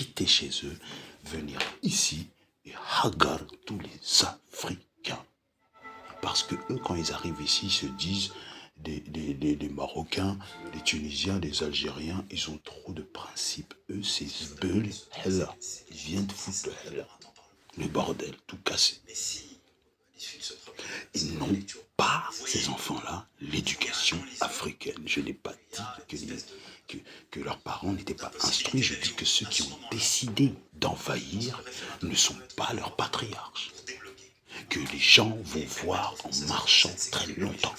quitter chez eux, venir ici et hagar tous les Africains. Parce que eux, quand ils arrivent ici, ils se disent, les Marocains, les Tunisiens, les Algériens, ils ont trop de principes. Eux, c'est Zbeul, Hella. Ils viennent de foutre le Hella. Le bordel, tout cassé. Ils n'ont pas, ces enfants-là, l'éducation africaine. Je n'ai pas dit que leurs parents n'étaient pas instruits. Je dis que ceux qui ont décidé d'envahir ne sont pas leurs patriarches. Que les gens vont voir en marchant très longtemps,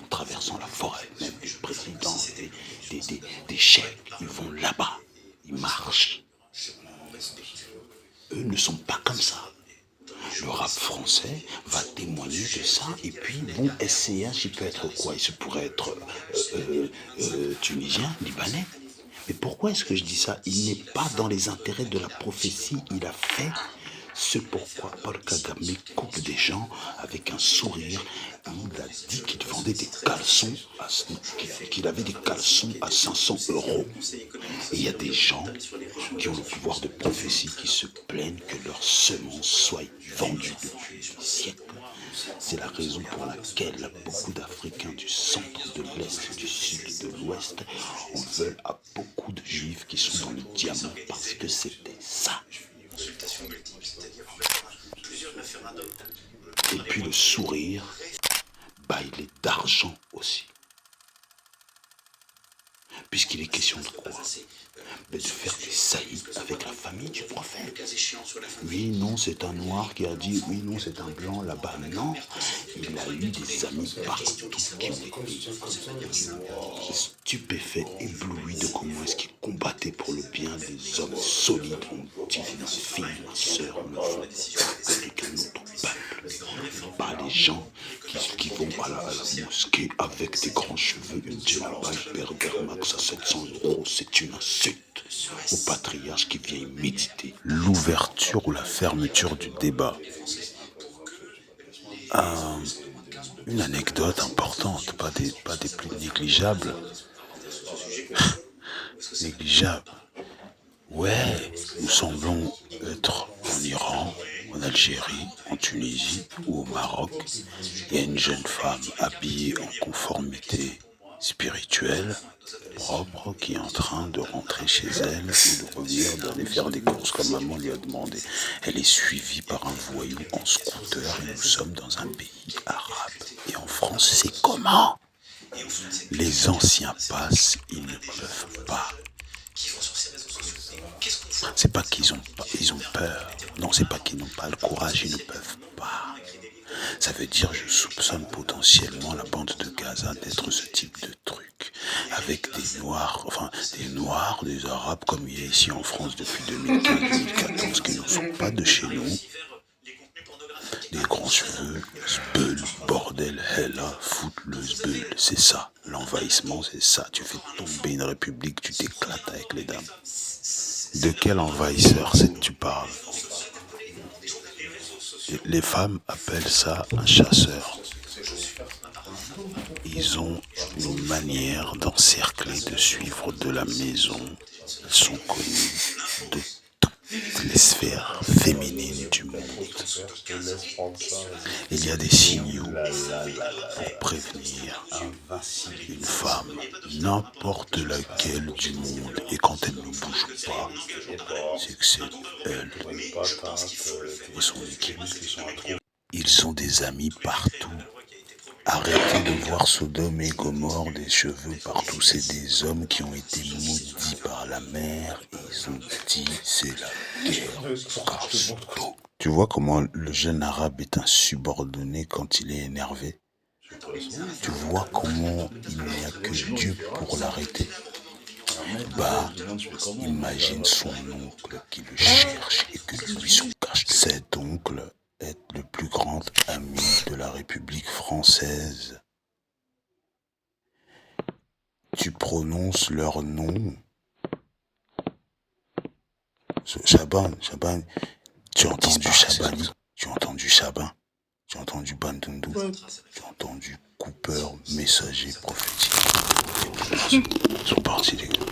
en traversant la forêt, même des présidents, des chefs, ils vont là-bas, ils marchent. Eux ne sont pas comme ça. Le rap français va témoigner de ça, et puis bon, SCH, il peut être quoi? Il se pourrait être tunisien, libanais. Mais pourquoi est-ce que je dis ça? Il n'est pas dans les intérêts de la prophétie, il a fait ce pourquoi Paul Kagame coupe des gens avec un sourire. Il a dit qu'il vendait des caleçons, qu'il avait des caleçons à 500 €. Et il y a des gens qui ont le pouvoir de prophétie qui se plaignent que leurs semences soient vendues depuis des siècles. C'est la raison pour laquelle beaucoup d'Africains du centre, de l'Est, du Sud, de l'Ouest en veulent à beaucoup de Juifs qui sont dans le diamant parce que c'était ça. Et puis le sourire, il est d'argent aussi. Puisqu'il est question de quoi? De faire des saillies avec la famille du prophète. Oui, non, c'est un noir qui a dit, oui, non, c'est un blanc là-bas. Non, il a eu des amis partout qui ont été stupéfaits, éblouis de comment est-ce qu'ils combattaient pour le bien des hommes solides. On dit, ma fille, ma soeur, ne faut pas avec un autre peuple. Pas les gens qui vont à la mosquée avec des grands cheveux, une djellaba Bergermax à 700 €, c'est une insulte au patriarche qui vient y méditer. L'ouverture ou la fermeture du débat. Une anecdote importante, pas des plus négligeables. Négligeables. Ouais, nous semblons être en Iran, en Algérie, en Tunisie ou au Maroc. Il y a une jeune femme habillée en conformité spirituelle, propre, qui est en train de rentrer chez elle ou de revenir, d'aller faire des courses comme maman lui a demandé. Elle est suivie par un voyou en scooter et nous sommes dans un pays arabe. Et en France, c'est comment? Les anciens passent, ils ne peuvent pas. C'est pas qu'ils ont peur. Non, c'est pas qu'ils n'ont pas le courage, ils ne peuvent pas. Ça veut dire, je soupçonne potentiellement la bande de Gaza d'être ce type de truc. Avec des noirs, des arabes, comme il y a ici en France depuis 2015-2014, qui ne sont pas de chez nous. Des grands cheveux, zbeul, bordel, hella, foot le zbeul. C'est ça, l'envahissement, c'est ça. Tu fais tomber une république, tu t'éclates avec les dames. De quel envahisseur c'est que tu parles? Les femmes appellent ça un chasseur. Ils ont une manière d'encercler, de suivre de la maison. Ils sont connus de toutes les sphères féminines du monde. Il y a des signaux pour prévenir une femme, n'importe laquelle du monde. Et quand elle ne bouge pas, c'est que c'est elle et son équipe. Ils ont des amis partout. Arrêtez de voir Sodome et Gomorrhe, des cheveux partout. C'est des hommes qui ont été maudits par la mer et ils ont dit c'est la guerre. Tu vois comment le jeune arabe est insubordonné quand il est énervé? Tu vois comment il n'y a que Dieu pour l'arrêter? Imagine son oncle qui le cherche et que lui se cache. Cet oncle est le plus grand ami de la République française. Tu prononces leur nom. Chaban, tu as entendu Chabani, tu as entendu Chaban, tu as entendu Bandundu, tu as entendu Cooper, messager prophétique. Ils sont partis les gars.